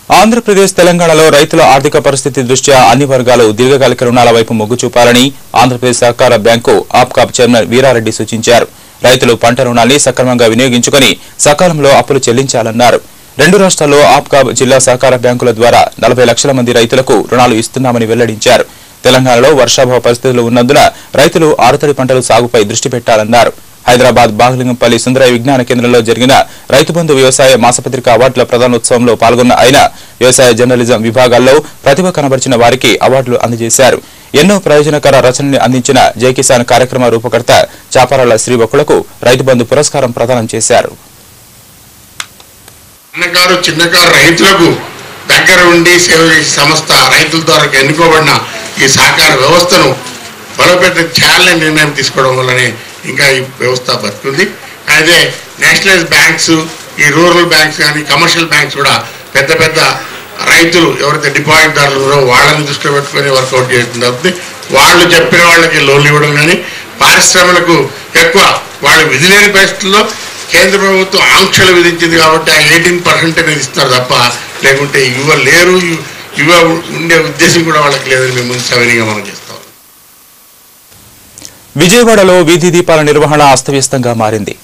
ఆంధ్రప్రదేశ్ తెలంగాణలో రైతుల ఆర్థిక పరిస్థితి దృష్ట్యా అన్ని వర్గాలు దీర్ఘకాలిక రుణాల వైపు మొగ్గు చూపాలని ఆంధ్రప్రదేశ్ సహకార బ్యాంకు ఆప్కాబ్ చైర్మన్ వీరారెడ్డి సూచించారు. రైతులు పంట రుణాన్ని సక్రమంగా వినియోగించుకుని సకాలంలో అప్పులు చెల్లించాలన్నారు. రెండు రాష్ట్రాల్లో ఆప్కాబ్ జిల్లా సహకార బ్యాంకుల ద్వారా 40 లక్షల మంది రైతులకు రుణాలు ఇస్తున్నామని వెల్లడించారు. తెలంగాణలో వర్షాభావ పరిస్థితులు ఉన్నందున రైతులు ఆరుతడి పంటల సాగుపై దృష్టి పెట్టాలన్నారు. హైదరాబాద్ బాగలింగంపల్లి సుందరయ్య విజ్ఞాన కేంద్రంలో జరిగిన రైతు బంధు వ్యవసాయ మాసపత్రిక అవార్డుల ప్రదానోత్సవంలో పాల్గొన్న ఆయన వ్యవసాయ జర్నలిజం విభాగాల్లో ప్రతిభ కనబరిచిన వారికి అవార్డులు అందజేశారు. ఎన్నో ప్రయోజనకర రచనల్ని అందించిన జై కిసాన్ కార్యక్రమ రూపకర్త చాపరాల శ్రీవకులకు రైతు బంధు పురస్కారం ప్రదానం చేశారు. చిన్నకారు రైతులకు దగ్గర ఉండి సేవ చేసే సంస్థ రైతుల ద్వారా ఎన్నుకోబడిన ఈ సహకార వ్యవస్థను బలోపేతం చేయాలని నిర్ణయం తీసుకోవడం వల్లనే ఇంకా ఈ వ్యవస్థ బతుకుంది. అయితే నేషనలైజ్ బ్యాంక్స్, ఈ రూరల్ బ్యాంక్స్ కానీ కమర్షియల్ బ్యాంక్స్ కూడా పెద్ద పెద్ద రైతులు ఎవరైతే డిపాజిట్దారులు ఉన్నారో వాళ్ళని దృష్టిలో పెట్టుకొని వర్కౌట్ చేయడం జరుగుతుంది. వాళ్ళు చెప్పిన వాళ్ళకి లోన్లు ఇవ్వడం కానీ, పారిశ్రమలకు ఎక్కువ వాళ్ళు విధి లేని పరిస్థితుల్లో కేంద్ర ప్రభుత్వం ఆంక్షలు విధించింది కాబట్టి ఆ 18% అనేది ఇస్తారు తప్ప లేకుంటే ఇవ్వలేరు, ఉండే ఉద్దేశం కూడా వాళ్ళకి లేదని మేము ముందు సవినీయంగా మనం చేస్తాం. విజయవాడలో వీధి దీపాల నిర్వహణ అస్తవ్యస్తంగా మారింది.